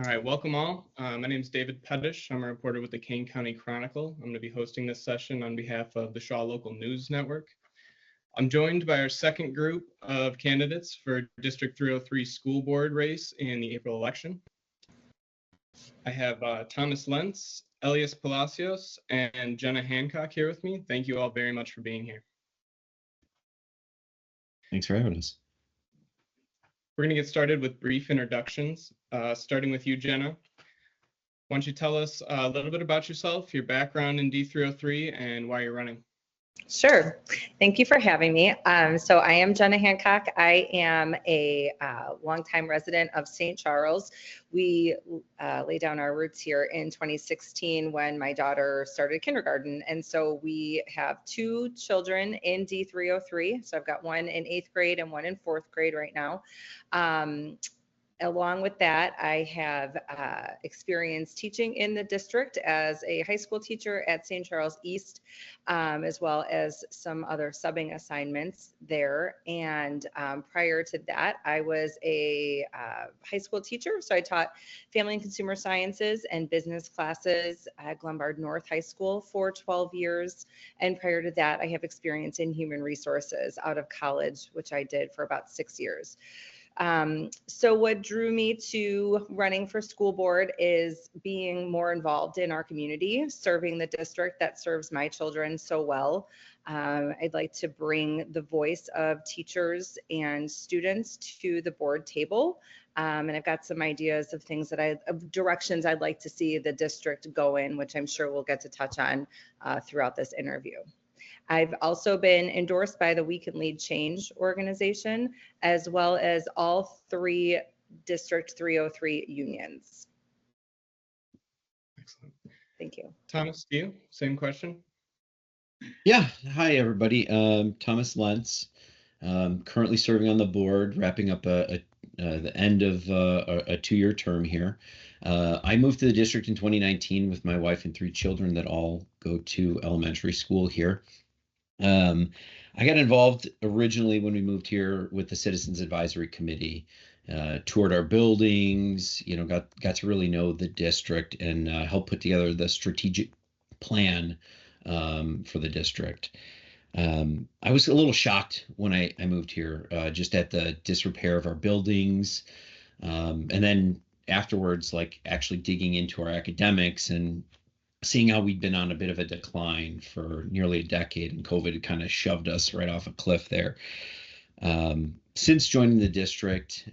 All right, welcome all. My name is David Pettish. I'm a reporter with the Kane County Chronicle. I'm going to be hosting this session on behalf of the Shaw Local News Network. I'm joined by our second group of candidates for District 303 school board race in the April election. I have Thomas Lentz, Elias Palacios, and Jenna Hancock here with me. Thank you all very much for being here. Thanks for having us. We're going to get started with brief introductions, starting with you, Jenna. Why don't you tell us a little bit about yourself, your background in D303, and why you're running? Sure. Thank you for having me. So I am Jenna Hancock. I am a longtime resident of St. Charles. We laid down our roots here in 2016 when my daughter started kindergarten. And so we have two children in D303. So I've got one in 8th grade and one in 4th grade right now. Along with that, I have experience teaching in the district as a high school teacher at St. Charles East, as well as some other subbing assignments there. And prior to that, I was a high school teacher. So I taught family and consumer sciences and business classes at Glenbard North High School for 12 years. And prior to that, I have experience in human resources out of college, which I did for about 6 years. So what drew me to running for school board is being more involved in our community, serving the district that serves my children so well. I'd like to bring the voice of teachers and students to the board table. And I've got some ideas of things of directions I'd like to see the district go in, which I'm sure we'll get to touch on throughout this interview. I've also been endorsed by the We Can Lead Change organization, as well as all 3 District 303 unions. Excellent. Thank you. Thomas, you, same question? Yeah, hi everybody. Thomas Lentz, currently serving on the board, wrapping up the end of a 2-year term here. I moved to the district in 2019 with my wife and 3 children that all go to elementary school here. I got involved originally when we moved here with the Citizens Advisory Committee, toured our buildings, got to really know the district and help put together the strategic plan for the district. I was a little shocked when I moved here, just at the disrepair of our buildings, and then afterwards, like actually digging into our academics and seeing how we'd been on a bit of a decline for nearly a decade, and COVID had kind of shoved us right off a cliff there. Since joining the district,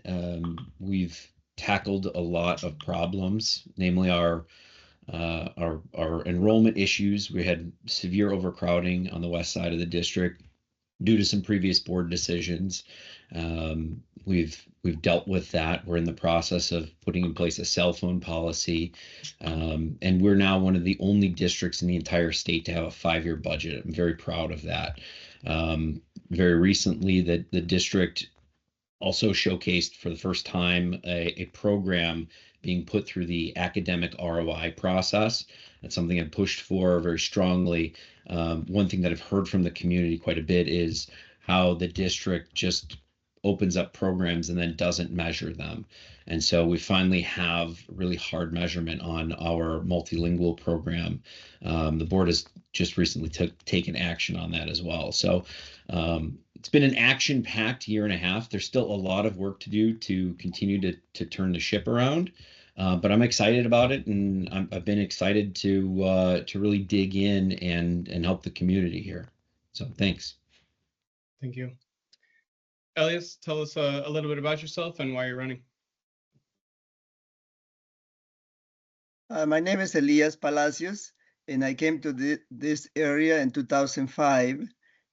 we've tackled a lot of problems, namely our enrollment issues. We had severe overcrowding on the west side of the district due to some previous board decisions. We've dealt with that. We're in the process of putting in place a cell phone policy, and we're now one of the only districts in the entire state to have a 5-year budget. I'm very proud of that. Very recently, the district also showcased for the first time a program being put through the academic ROI process. That's something I've pushed for very strongly. One thing that I've heard from the community quite a bit is how the district just opens up programs and then doesn't measure them. And so we finally have really hard measurement on our multilingual program. The board has just recently taken action on that as well. So it's been an action-packed 1.5 years. There's still a lot of work to do to continue to turn the ship around. But I'm excited about it, and I've been excited to really dig in and help the community here. So thanks. Thank you. Elias, tell us a little bit about yourself and why you're running. My name is Elias Palacios, and I came to this area in 2005.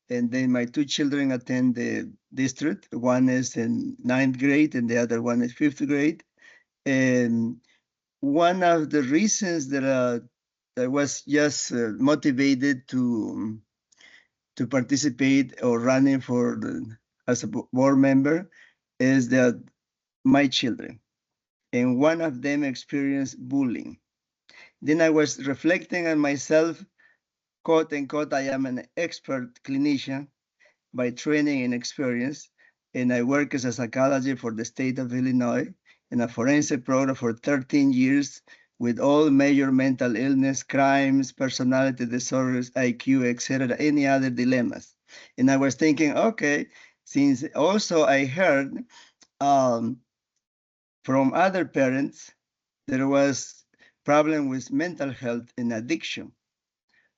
And then my 2 children attend the district. One is in 9th grade and the other one is 5th grade. And one of the reasons that I was just motivated to participate or running as a board member is that my children, and one of them experienced bullying. Then I was reflecting on myself, quote unquote, I am an expert clinician by training and experience, and I work as a psychologist for the state of Illinois in a forensic program for 13 years with all major mental illness, crimes, personality disorders, IQ, etc., any other dilemmas. And I was thinking, okay, since also I heard from other parents, there was problem with mental health and addiction.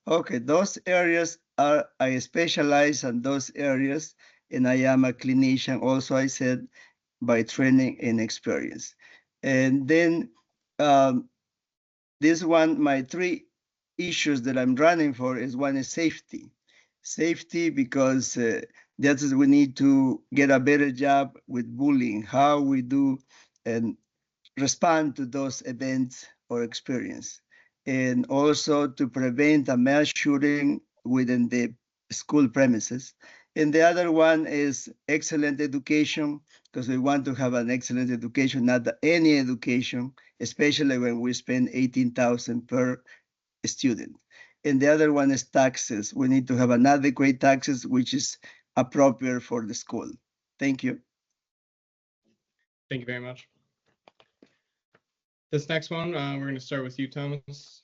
Okay, those areas I specialize in those areas, and I am a clinician also, I said, by training and experience. And then this one, my three issues that I'm running for is one is safety. Safety because that is we need to get a better job with bullying, how we do and respond to those events or experience. And also to prevent a mass shooting within the school premises. And the other one is excellent education, because we want to have an excellent education, not any education, especially when we spend 18,000 per student. And the other one is taxes. We need to have an adequate taxes, which is appropriate for the school. Thank you. Thank you very much. This next one, we're going to start with you, Thomas.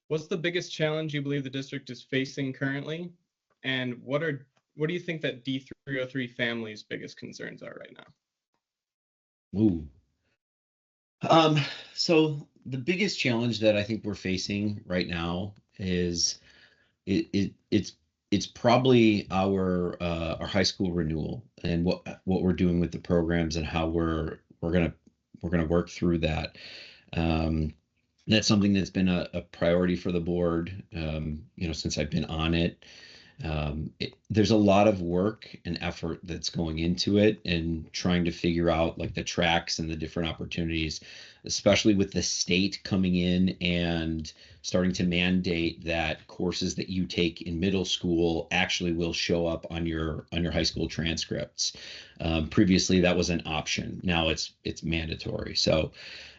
What's the biggest challenge you believe the district is facing currently? And what do you think that D303 families' biggest concerns are right now? Ooh. So the biggest challenge that I think we're facing right now is it's probably our high school renewal and what we're doing with the programs and how we're gonna work through that. That's something that's been a priority for the board, since I've been on it. There's a lot of work and effort that's going into it and trying to figure out like the tracks and the different opportunities, especially with the state coming in and starting to mandate that courses that you take in middle school actually will show up on your high school transcripts. Previously, that was an option. Now it's mandatory. So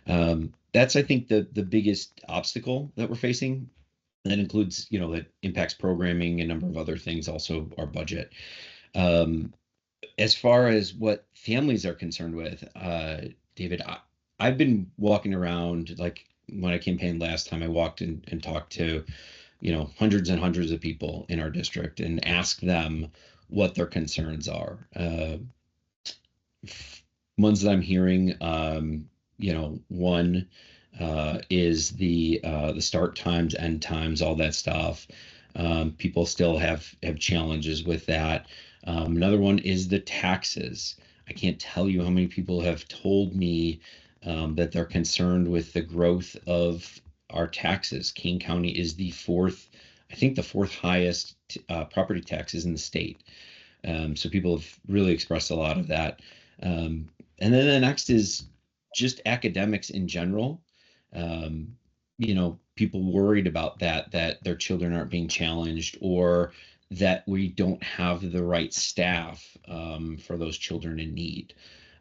that's, I think, the biggest obstacle that we're facing. That includes, that impacts programming and a number of other things, also our budget. As far as what families are concerned with, David, I've been walking around, like when I campaigned last time, I walked and talked to, hundreds and hundreds of people in our district and asked them what their concerns are. Ones that I'm hearing, one is the start times, end times, all that stuff. People still have challenges with that. Another one is the taxes. I can't tell you how many people have told me that they're concerned with the growth of our taxes. King County is the fourth highest property taxes in the state. So people have really expressed a lot of that. And then the next is just academics in general. People worried about that their children aren't being challenged, or that we don't have the right staff for those children in need.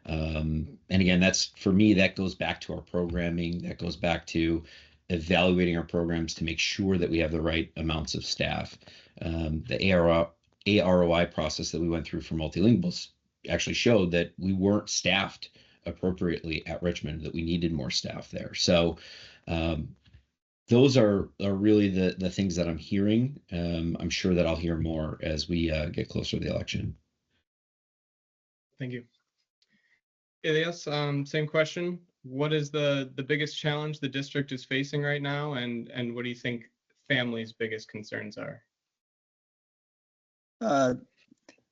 And again, for me, that goes back to our programming, that goes back to evaluating our programs to make sure that we have the right amounts of staff. The AROI process that we went through for multilinguals actually showed that we weren't staffed appropriately at Richmond, that we needed more staff there. So those are really the things that I'm hearing. I'm sure that I'll hear more as we get closer to the election. Thank you. Elias, same question. What is the biggest challenge the district is facing right now, and what do you think families' biggest concerns are?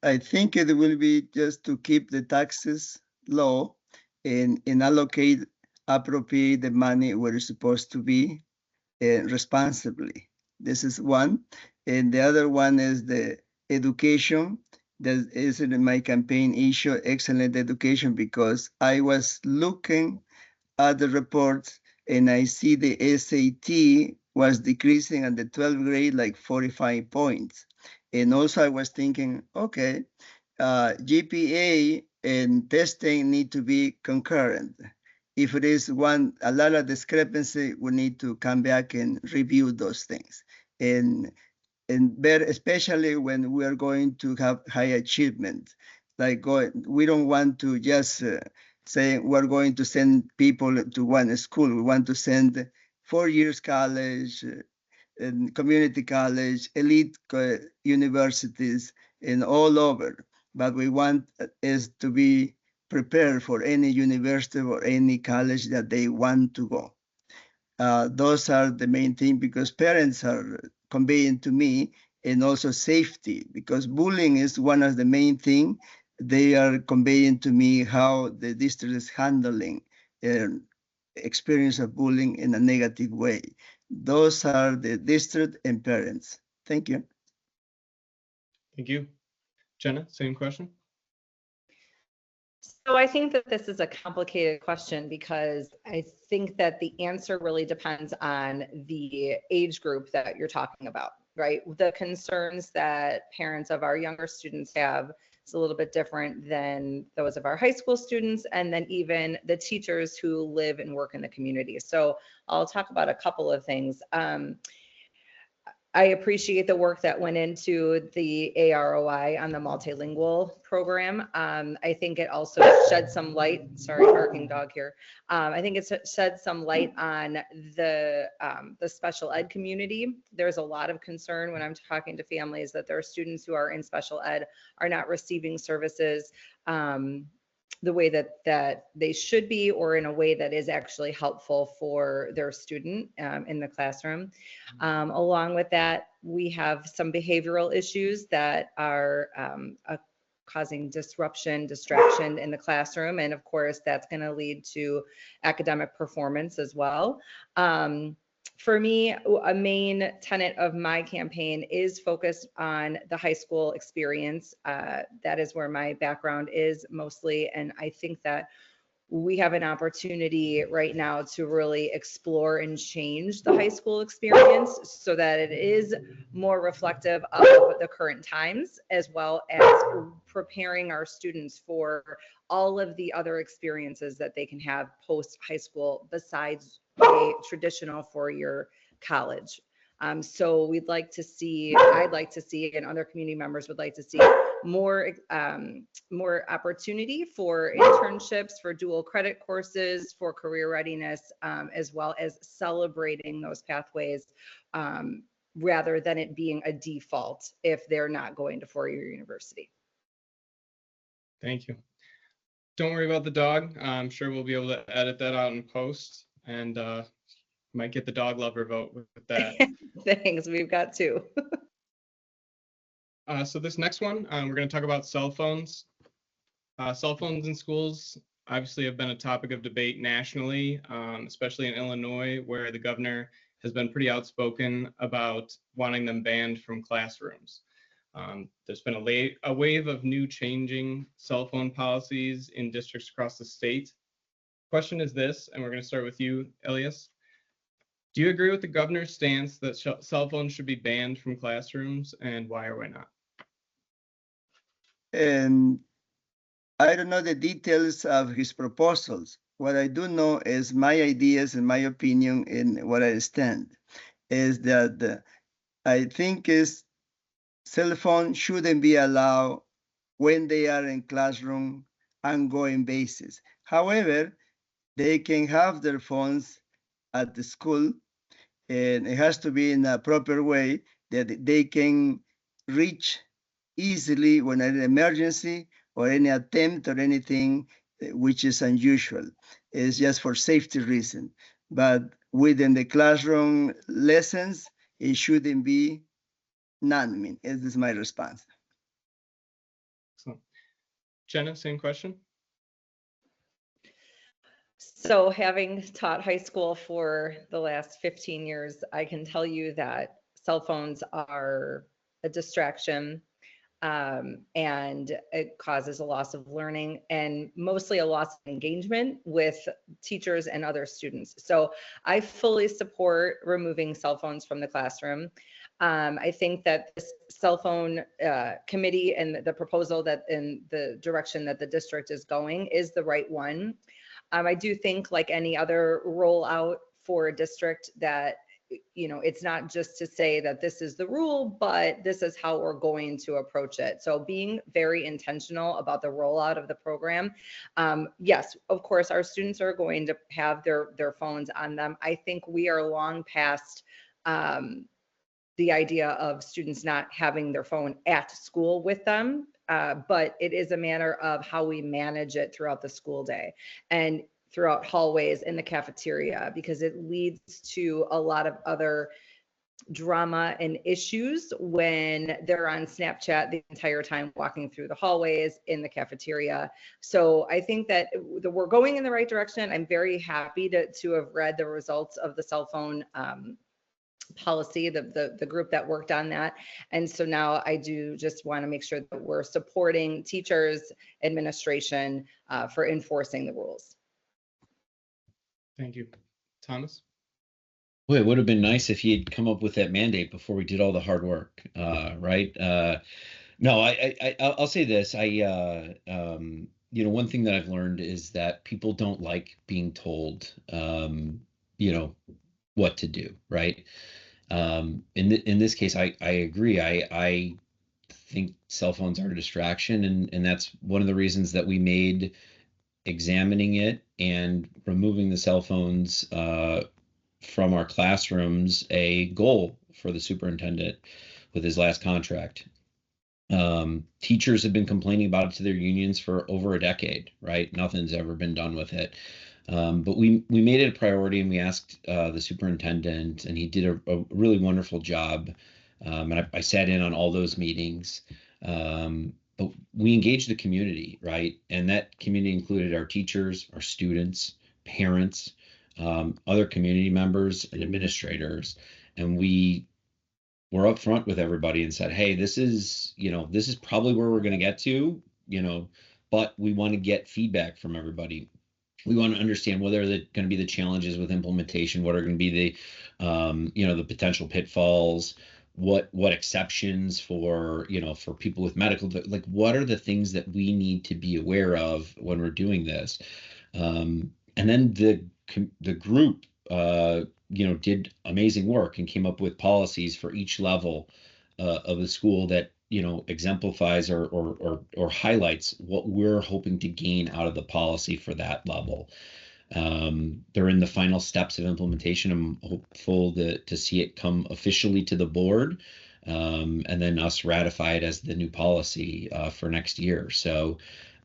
I think it will be just to keep the taxes low and allocate appropriate the money where it's supposed to be responsibly. This is one. And the other one is the education. That is in my campaign issue, excellent education, because I was looking at the reports and I see the SAT was decreasing in the 12th grade like 45 points. And also I was thinking, okay, GPA and testing need to be concurrent. If it is a lot of discrepancy, we need to come back and review those things. And especially when we are going to have high achievement, we don't want to just saying we're going to send people to one school. We want to send 4 years college, and community college, elite universities, and all over. But we want is to be prepared for any university or any college that they want to go. Those are the main thing, because parents are conveying to me, and also safety, because bullying is one of the main thing. They are conveying to me how the district is handling experience of bullying in a negative way. Those are the district and parents. Thank you. Thank you. Jenna, same question. So I think that this is a complicated question, because I think that the answer really depends on the age group that you're talking about, right? The concerns that parents of our younger students have is a little bit different than those of our high school students, and then even the teachers who live and work in the community. So I'll talk about a couple of things. I appreciate the work that went into the AROI on the multilingual program. I think it also shed some light, sorry, barking dog here. I think it shed some light on the special ed community. There's a lot of concern when I'm talking to families that their students who are in special ed are not receiving services the way that they should be, or in a way that is actually helpful for their student in the classroom. Along with that, we have some behavioral issues that are causing disruption, distraction in the classroom. And of course, that's going to lead to academic performance as well. For me, a main tenet of my campaign is focused on the high school experience. That is where my background is mostly. And I think that we have an opportunity right now to really explore and change the high school experience so that it is more reflective of the current times, as well as preparing our students for all of the other experiences that they can have post high school besides a traditional four-year college. So we'd like to see, I'd like to see, and other community members would like to see more opportunity for internships, for dual credit courses, for career readiness, as well as celebrating those pathways rather than it being a default if they're not going to four-year university. Thank you. Don't worry about the dog. I'm sure we'll be able to edit that out in post, and might get the dog lover vote with that. Thanks, we've got two. So this next one, we're going to talk about cell phones. Cell phones in schools obviously have been a topic of debate nationally, especially in Illinois, where the governor has been pretty outspoken about wanting them banned from classrooms. There's been a wave of new changing cell phone policies in districts across the state. Question is this, and we're going to start with you, Elias. Do you agree with the governor's stance that cell phones should be banned from classrooms, and why or why not? And I don't know the details of his proposals. What I do know is my ideas and my opinion in what I stand is that I think is cell phone shouldn't be allowed when they are in classroom ongoing basis. However, they can have their phones at the school, and it has to be in a proper way that they can reach easily when an emergency or any attempt or anything which is unusual. It's just for safety reason. But within the classroom lessons, it shouldn't be none. I mean, this is my response. Excellent. Jenna, same question. So having taught high school for the last 15 years, I can tell you that cell phones are a distraction, and it causes a loss of learning and mostly a loss of engagement with teachers and other students. So I fully support removing cell phones from the classroom. I think that this cell phone committee and the proposal that in the direction that the district is going is the right one. I do think, like any other rollout for a district, that it's not just to say that this is the rule, but this is how we're going to approach it. So being very intentional about the rollout of the program. Yes, of course, our students are going to have their phones on them. I think we are long past the idea of students not having their phone at school with them, but it is a matter of how we manage it throughout the school day and throughout hallways in the cafeteria, because it leads to a lot of other drama and issues when they're on Snapchat the entire time walking through the hallways in the cafeteria. So I think that we're going in the right direction. I'm very happy to have read the results of the cell phone policy, the group that worked on that. And so now I do just want to make sure that we're supporting teachers, administration for enforcing the rules. Thank you. Thomas? Boy, it would have been nice if he'd come up with that mandate before we did all the hard work, right? No, I'll say this. One thing that I've learned is that people don't like being told, what to do, right? In this case, I agree. I think cell phones are a distraction, and that's one of the reasons that we made examining it and removing the cell phones from our classrooms a goal for the superintendent with his last contract. Teachers have been complaining about it to their unions for over a decade, right? Nothing's ever been done with it. But we made it a priority, and we asked the superintendent, and he did a really wonderful job. And I sat in on all those meetings. But we engaged the community, right? And that community included our teachers, our students, parents, other community members, and administrators. And we were upfront with everybody and said, hey, this is probably where we're going to get to, but we want to get feedback from everybody. We want to understand what are going to be the challenges with implementation, what are going to be the potential pitfalls, what exceptions for people with medical, like what are the things that we need to be aware of when we're doing this. And then the group did amazing work and came up with policies for each level of the school that exemplifies or highlights what we're hoping to gain out of the policy for that level. They're in the final steps of implementation. I'm hopeful to see it come officially to the board, and then us ratify it as the new policy for next year. So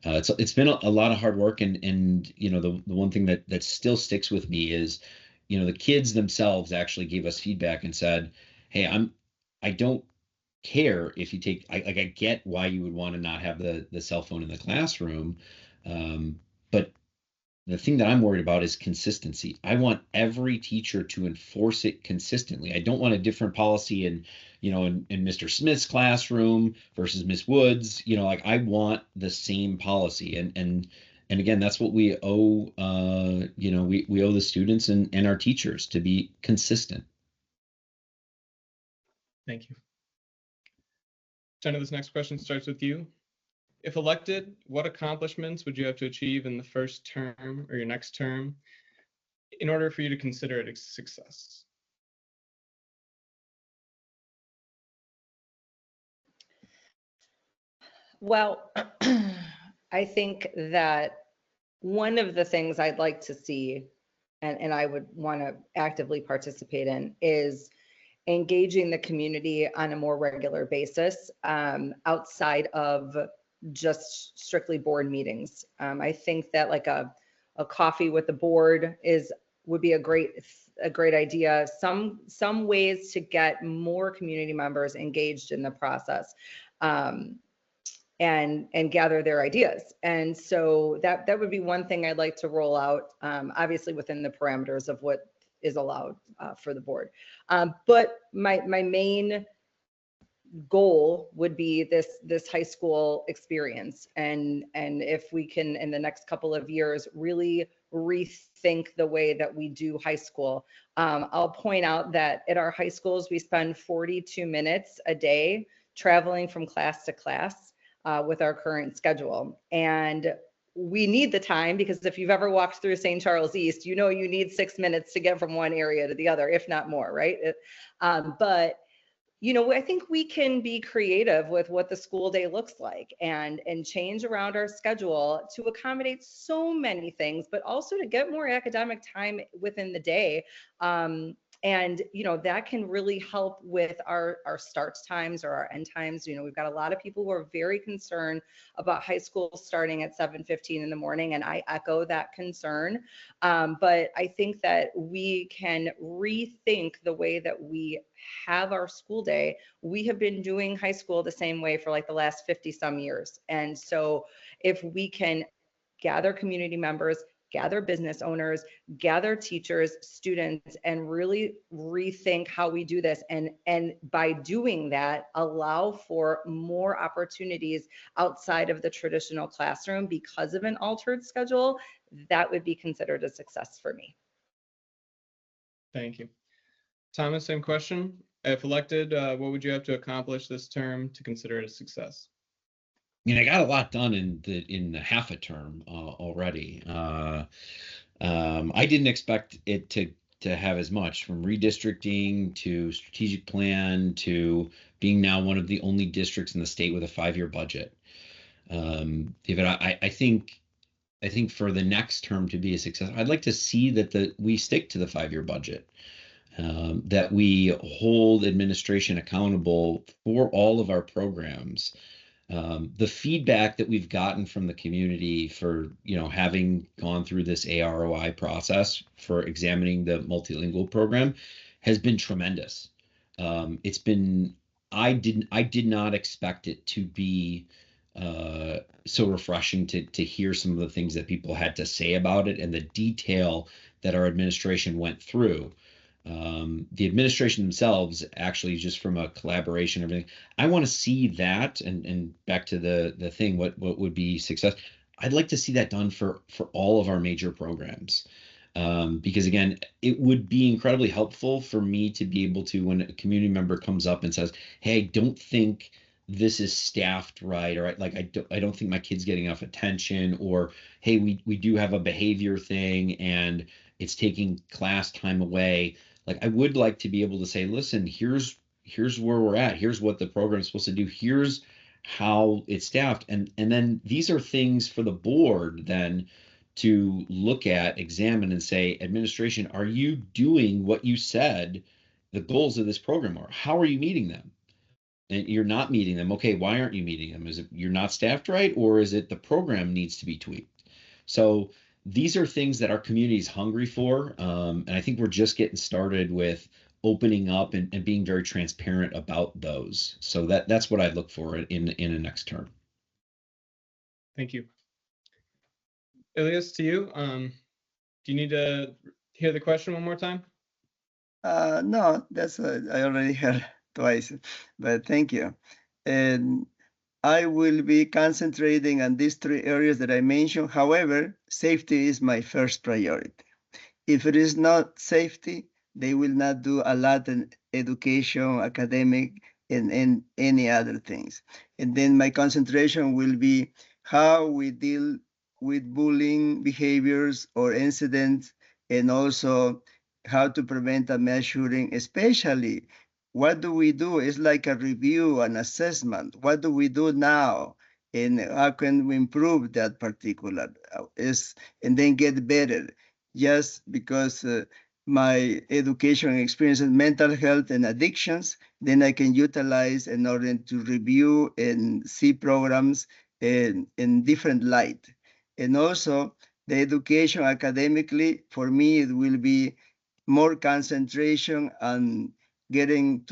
it's been a lot of hard work, and the one thing that still sticks with me is the kids themselves actually gave us feedback and said, hey, I don't care if you take, I get why you would want to not have the cell phone in the classroom, but the thing that I'm worried about is consistency. I want every teacher to enforce it consistently. I don't want a different policy in Mr. Smith's classroom versus Miss Wood's. I want the same policy. And again, that's what we owe. We owe the students and our teachers to be consistent. Thank you. Jenna, this next question starts with you. If elected, what accomplishments would you have to achieve in the first term or your next term in order for you to consider it a success? Well, I think that one of the things I'd like to see, and I would want to actively participate in, is engaging the community on a more regular basis outside of just strictly board meetings. I think that like a coffee with the board would be a great idea. Some ways to get more community members engaged in the process and gather their ideas. And so that would be one thing I'd like to roll out, obviously within the parameters of what is allowed for the board. But my main goal would be this high school experience, and if we can in the next couple of years really rethink the way that we do high school. I'll point out that at our high schools we spend 42 minutes a day traveling from class to class with our current schedule, and we need the time, because if you've ever walked through St. Charles East, you know you need 6 minutes to get from one area to the other, if not more, right? But I think we can be creative with what the school day looks like, and change around our schedule to accommodate so many things, but also to get more academic time within the day. And that can really help with our start times or our end times. We've got a lot of people who are very concerned about high school starting at 7:15 in the morning, and I echo that concern. But I think that we can rethink the way that we have our school day. We have been doing high school the same way for like the last 50 some years. And so if we can gather community members, gather business owners, gather teachers, students, and really rethink how we do this, and by doing that, allow for more opportunities outside of the traditional classroom because of an altered schedule, that would be considered a success for me. Thank you. Thomas, same question. If elected, what would you have to accomplish this term to consider it a success? I mean, I got a lot done in the half a term already. I didn't expect it to have as much, from redistricting to strategic plan to being now one of the only districts in the state with a 5-year budget. David, I think for the next term to be a success, I'd like to see that we stick to the 5-year budget. That we hold administration accountable for all of our programs. The feedback that we've gotten from the community for, having gone through this AROI process for examining the multilingual program has been tremendous. I did not expect it to be so refreshing to hear some of the things that people had to say about it and the detail that our administration went through. The administration themselves, actually, just from a collaboration, everything, I want to see that, and back to the thing, what would be success? I'd like to see that done for all of our major programs. Because again, it would be incredibly helpful for me to be able to, when a community member comes up and says, hey, I don't think this is staffed right, or I don't think my kid's getting enough attention, or hey, we do have a behavior thing and it's taking class time away. Like, I would like to be able to say, listen, here's where we're at. Here's what the program's supposed to do. Here's how it's staffed. And then these are things for the board then to look at, examine, and say, administration, are you doing what you said the goals of this program are? How are you meeting them? And you're not meeting them. Okay, why aren't you meeting them? Is it you're not staffed right, or is it the program needs to be tweaked? So these are things that our community is hungry for. And I think we're just getting started with opening up and being very transparent about those. So that's what I look for in a next term. Thank you. Elias, to you. Do you need to hear the question one more time? No, I already heard twice, but thank you. And I will be concentrating on these 3 areas that I mentioned. However, safety is my first priority. If it is not safety, they will not do a lot in education, academic, and any other things. And then my concentration will be how we deal with bullying behaviors or incidents, and also how to prevent and measuring, especially what do we do? It's like a review, an assessment. What do we do now? And how can we improve that particular and then get better? Just because my education experience in mental health and addictions, then I can utilize in order to review and see programs in different light. And also the education academically, for me, it will be more concentration on getting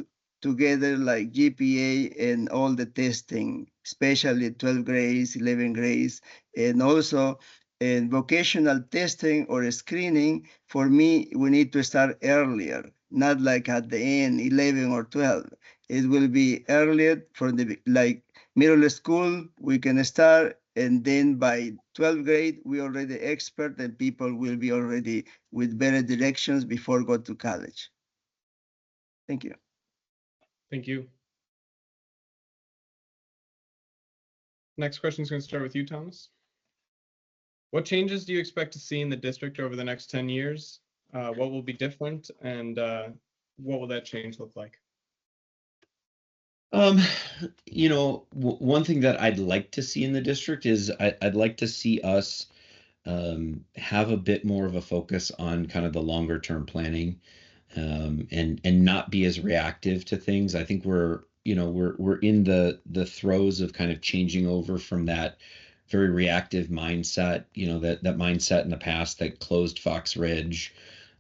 together like GPA and all the testing, especially 12 grades, 11 grades, and also in vocational testing or screening. For me, we need to start earlier, not like at the end, 11 or 12. It will be earlier from the middle school, we can start, and then by 12th grade, we already expert, and people will be already with better directions before go to college. Thank you. Thank you. Next question is going to start with you, Thomas. What changes do you expect to see in the district over the next 10 years? What will be different, and what will that change look like? One thing that I'd like to see in the district is I'd like to see us have a bit more of a focus on kind of the longer term planning, and not be as reactive to things. I think we're in the throes of kind of changing over from that very reactive mindset, that mindset in the past that closed Fox Ridge,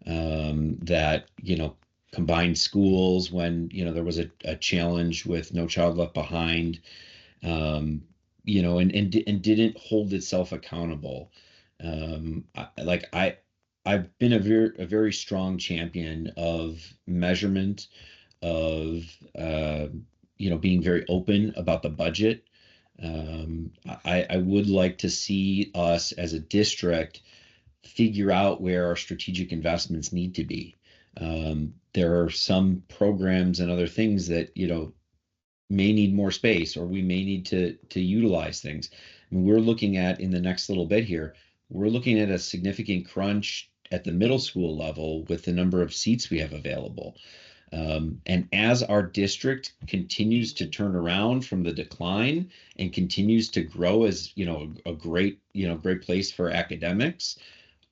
that combined schools when there was a challenge with No Child Left Behind, and didn't hold itself accountable. I've been a very strong champion of measurement, of being very open about the budget. I would like to see us as a district figure out where our strategic investments need to be. There are some programs and other things that may need more space, or we may need to utilize things. I mean, we're looking at, in the next little bit here, we're looking at a significant crunch at the middle school level with the number of seats we have available. And as our district continues to turn around from the decline and continues to grow as a great place for academics,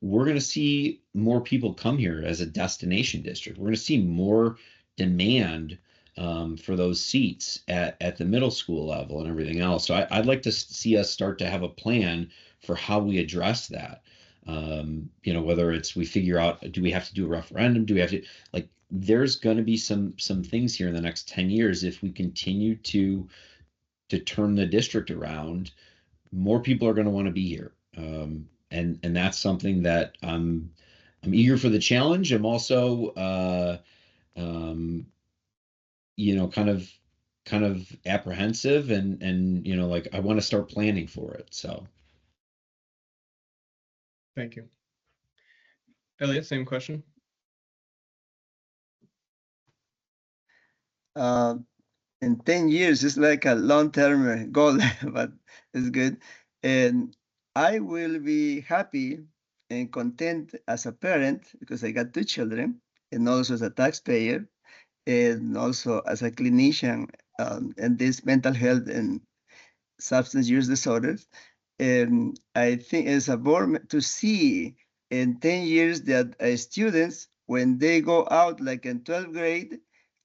we're going to see more people come here as a destination district. We're going to see more demand for those seats at the middle school level and everything else. So I'd like to see us start to have a plan for how we address that. Whether it's we figure out, do we have to do a referendum? Do we have to, there's going to be some things here in the next 10 years. If we continue to turn the district around, more people are going to want to be here. And that's something that I'm eager for the challenge. I'm also, kind of apprehensive and I want to start planning for it. So. Thank you. Elias, same question. In 10 years, it's like a long-term goal, but it's good. And I will be happy and content as a parent because I got 2 children, and also as a taxpayer, and also as a clinician in this mental health and substance use disorders. And I think it's a board to see in 10 years that students, when they go out, like in 12th grade,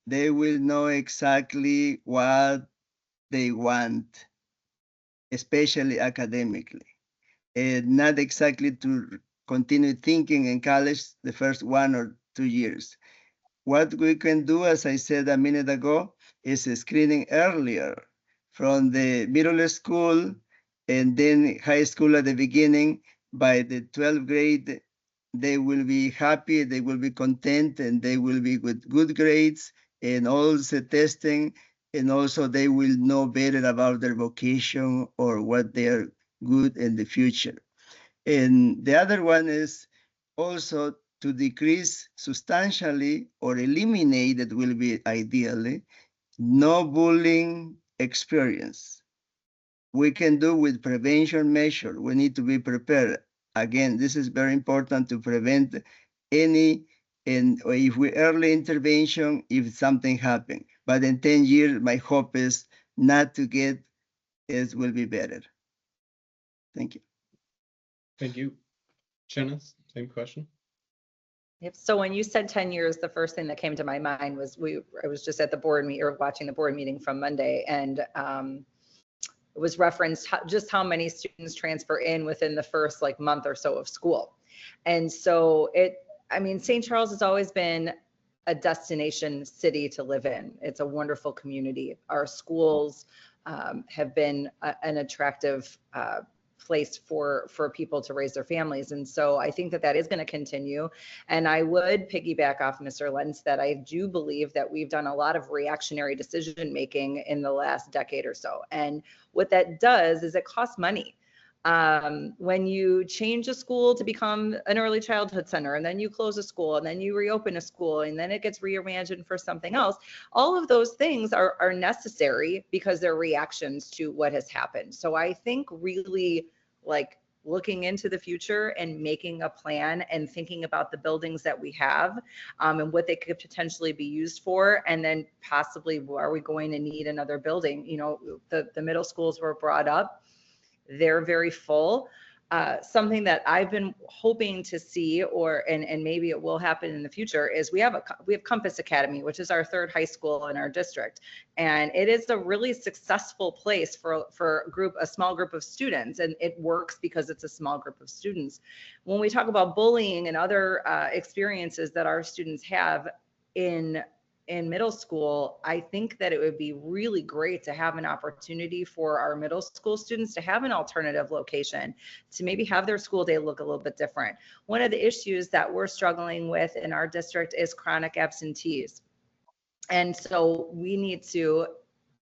they will know exactly what they want, especially academically, and not exactly to continue thinking in college the first 1 or 2 years. What we can do, as I said a minute ago, is screening earlier from the middle school and then high school at the beginning. By the 12th grade, they will be happy, they will be content, and they will be with good grades and also testing, and also they will know better about their vocation or what they are good in the future. And the other one is also to decrease substantially or eliminate, that will be ideally, no bullying experience. We can do with prevention measure. We need to be prepared. Again, this is very important to prevent any, and if we early intervention, if something happened. But in 10 years, my hope is not to get, it will be better. Thank you. Thank you. Jenna, same question. Yep. So when you said 10 years, the first thing that came to my mind was I was just at the board meeting, or watching the board meeting from Monday, and it was referenced just how many students transfer in within the first month or so of school. And so St. Charles has always been a destination city to live in. It's a wonderful community. Our schools have been an attractive place for people to raise their families. And so I think that is going to continue. And I would piggyback off Mr. Lentz that I do believe that we've done a lot of reactionary decision making in the last decade or so. And what that does is it costs money. When you change a school to become an early childhood center, and then you close a school, and then you reopen a school, and then it gets reimagined for something else, all of those things are necessary because they're reactions to what has happened. So I think really looking into the future and making a plan and thinking about the buildings that we have and what they could potentially be used for. And then possibly, are we going to need another building? You know, the middle schools were brought up. They're very full. Something that I've been hoping to see, and maybe it will happen in the future, is we have Compass Academy, which is our third high school in our district, and it is a really successful place for a small group of students, and it works because it's a small group of students. When we talk about bullying and other experiences that our students have in middle school, I think that it would be really great to have an opportunity for our middle school students to have an alternative location, to maybe have their school day look a little bit different. One of the issues that we're struggling with in our district is chronic absentees. And so we need to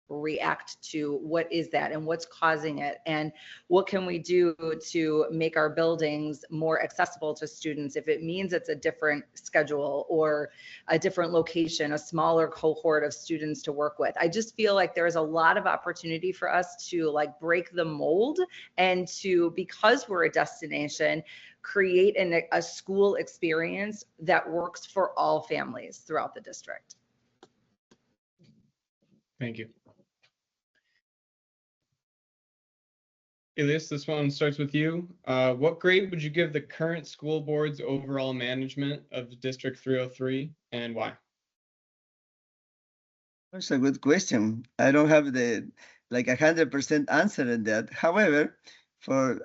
react to what is that and what's causing it, and what can we do to make our buildings more accessible to students. If it means it's a different schedule or a different location, a smaller cohort of students to work with. I just feel like there's a lot of opportunity for us to like break the mold and to, because we're a destination, create a school experience that works for all families throughout the district. Thank you. Elias, this one starts with you. What grade would you give the current school board's overall management of District 303, and why? That's a good question. I don't have the 100% answer in that. However,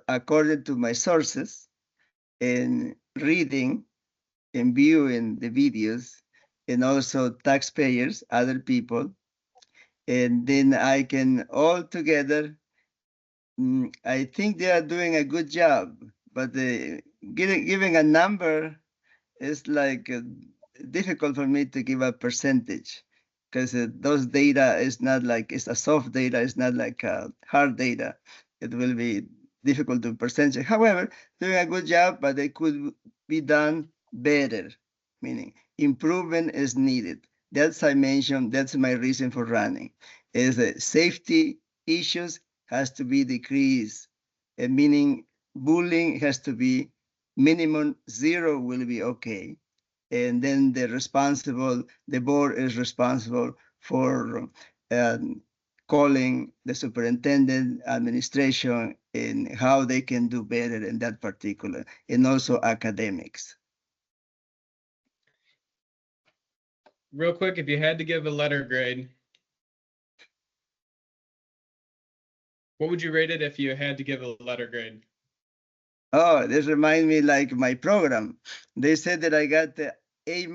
according to my sources, in reading and viewing the videos, and also taxpayers, other people, and then I can all together, I think they are doing a good job, but giving a number is difficult for me to give a percentage, because those data is not it's a soft data, it's not like hard data. It will be difficult to percentage. However, doing a good job, but they could be done better, meaning improvement is needed. That's I mentioned, that's my reason for running, is that safety issues has to be decreased, meaning bullying has to be minimum 0 will be okay. And then the board is responsible for calling the superintendent, administration, and how they can do better in that particular, and also academics. Real quick, if you had to give a letter grade, what would you rate it if you had to give a letter grade? Oh, this reminds me like my program. They said that I got the A-,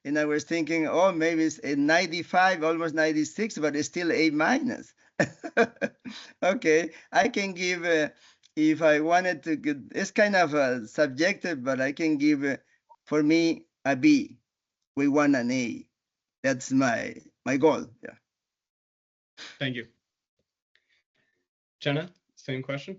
and I was thinking, oh, maybe it's a 95, almost 96, but it's still A-. Okay, I can give, if I wanted to, it's kind of subjective, but I can give, for me, a B. We want an A. That's my goal. Yeah. Thank you. Jenna, same question.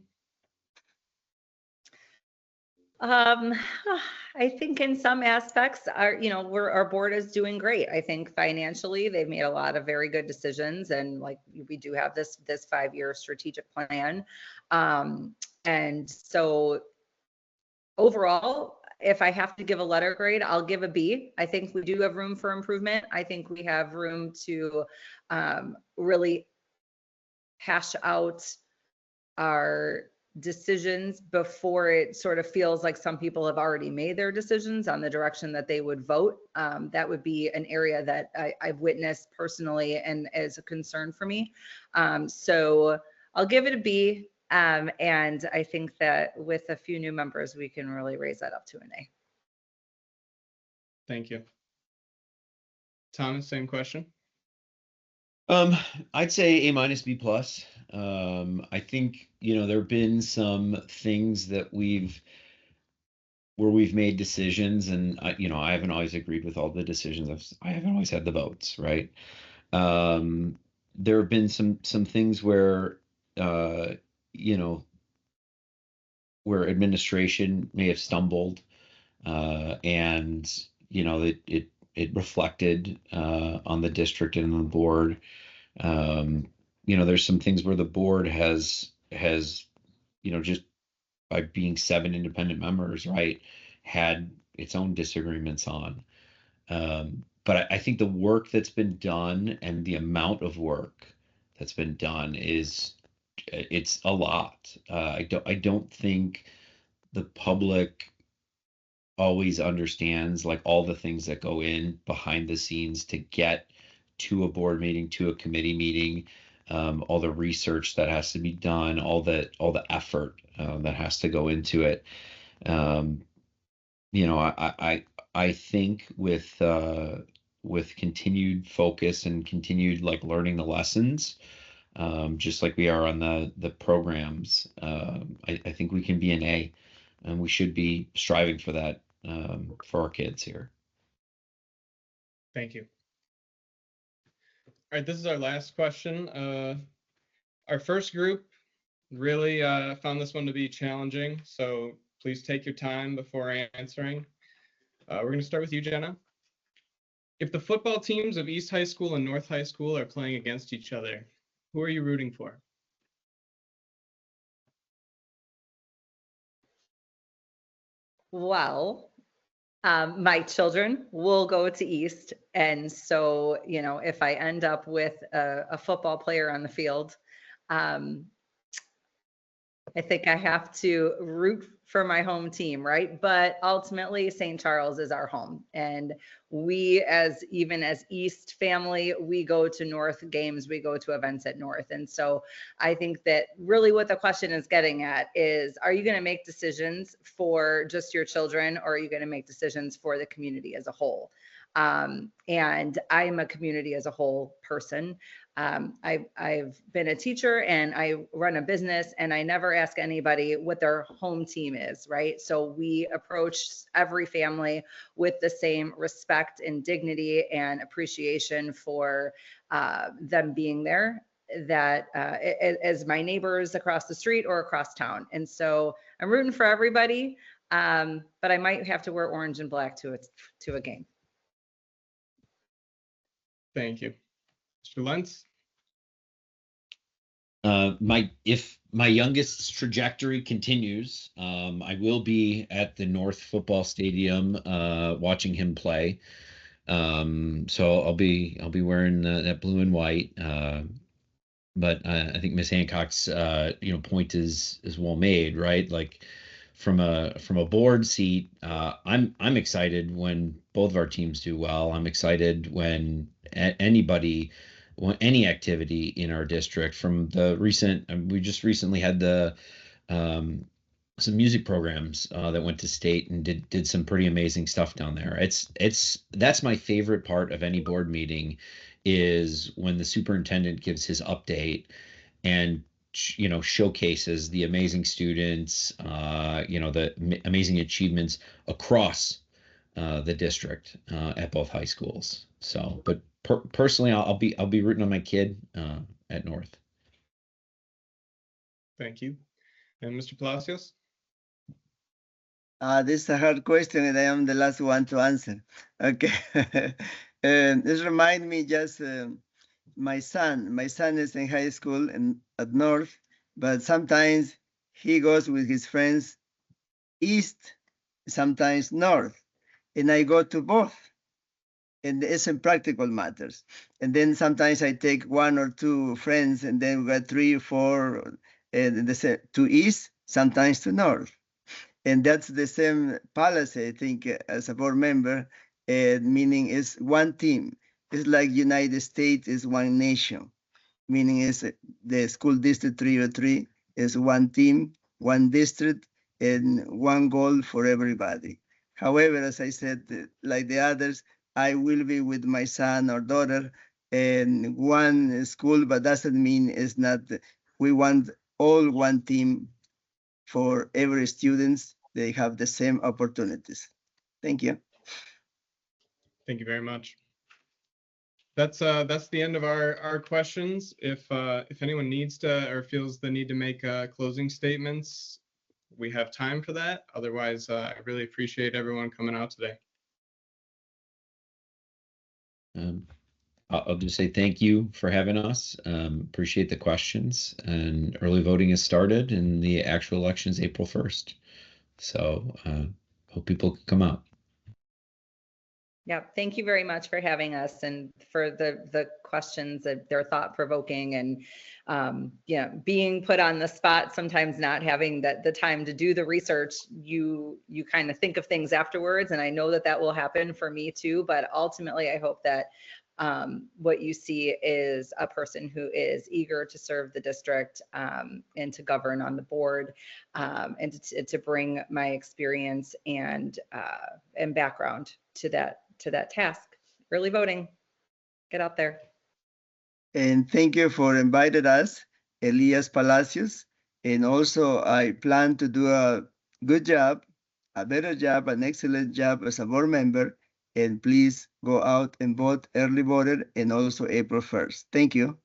I think in some aspects, our board is doing great. I think financially, they've made a lot of very good decisions, and like we do have this 5-year strategic plan. And so overall, if I have to give a letter grade, I'll give a B. I think we do have room for improvement. I think we have room to really hash out our decisions before it sort of feels like some people have already made their decisions on the direction that they would vote. That would be an area that I've witnessed personally and as a concern for me. So I'll give it a B. And I think that with a few new members, we can really raise that up to an A. Thank you. Thomas, same question. I'd say A-, B+. I think, there have been some things that we've made decisions, and I haven't always agreed with all the decisions. I haven't always had the votes, right? There have been some things where, where administration may have stumbled, and it reflected on the district and on the board. There's some things where the board has just by being 7 independent members, right, had its own disagreements on. But I think the work that's been done and the amount of work that's been done it's a lot. I don't think the public always understands like all the things that go in behind the scenes to get to a board meeting, to a committee meeting, all the research that has to be done, all the effort that has to go into it. Um, I think with continued focus and continued like learning the lessons, just like we are on the programs, I think we can be an A, and we should be striving for that for our kids here. Thank you. All right, this is our last question. Our first group really found this one to be challenging, so please take your time before answering. We're going to start with you, Jenna. If the football teams of East High School and North High School are playing against each other, who are you rooting for? Well, my children will go to East. And so, if I end up with a football player on the field, um, I think I have to root for my home team, right? But ultimately, St. Charles is our home. And we, even as East family, we go to North games, we go to events at North. And so I think that really what the question is getting at is, are you going to make decisions for just your children, or are you going to make decisions for the community as a whole? And I'm a community as a whole person. I've been a teacher and I run a business, and I never ask anybody what their home team is, right? So we approach every family with the same respect and dignity and appreciation for them being there, that as my neighbors across the street or across town. And so I'm rooting for everybody, but I might have to wear orange and black to a game. Thank you. Mr. Lentz? If my youngest's trajectory continues, I will be at the North Football Stadium watching him play. So I'll be wearing that blue and white. But I think Miss Hancock's point is well made, right? Like from a board seat, I'm excited when both of our teams do well. I'm excited when any activity in our district. From the we just recently had some music programs that went to state and did some pretty amazing stuff down there. That's my favorite part of any board meeting, is when the superintendent gives his update and showcases the amazing students, the amazing achievements across the district at both high schools. So, but personally, I'll be rooting on my kid at North. Thank you. And Mr. Palacios? This is a hard question, and I am the last one to answer. Okay. This reminds me just my son. My son is in high school at North, but sometimes he goes with his friends East, sometimes North, and I go to both. And it's in practical matters. And then sometimes I take 1 or 2 friends, and then we got 3 or 4 to East, sometimes to North. And that's the same policy, I think, as a board member, meaning it's one team. It's like United States is one nation, meaning it's the school district 303 is one team, one district, and one goal for everybody. However, as I said, like the others, I will be with my son or daughter in one school, but doesn't mean it's not, we want all one team for every students. They have the same opportunities. Thank you. Thank you very much. That's the end of our questions. If anyone needs to or feels the need to make closing statements, we have time for that. Otherwise, I really appreciate everyone coming out today. I'll just say thank you for having us. Appreciate the questions. And early voting has started, and the actual election is April 1st. So hope people can come out. Yeah, thank you very much for having us and for the questions. That they're thought provoking, and being put on the spot, sometimes not having the time to do the research, you kind of think of things afterwards, and I know that will happen for me too. But ultimately, I hope that what you see is a person who is eager to serve the district and to govern on the board, and to bring my experience and background to that task. Early voting, get out there. And thank you for inviting us, Elias Palacios. And also, I plan to do a good job, a better job, an excellent job as a board member. And please go out and vote, early voted, and also April 1st. Thank you.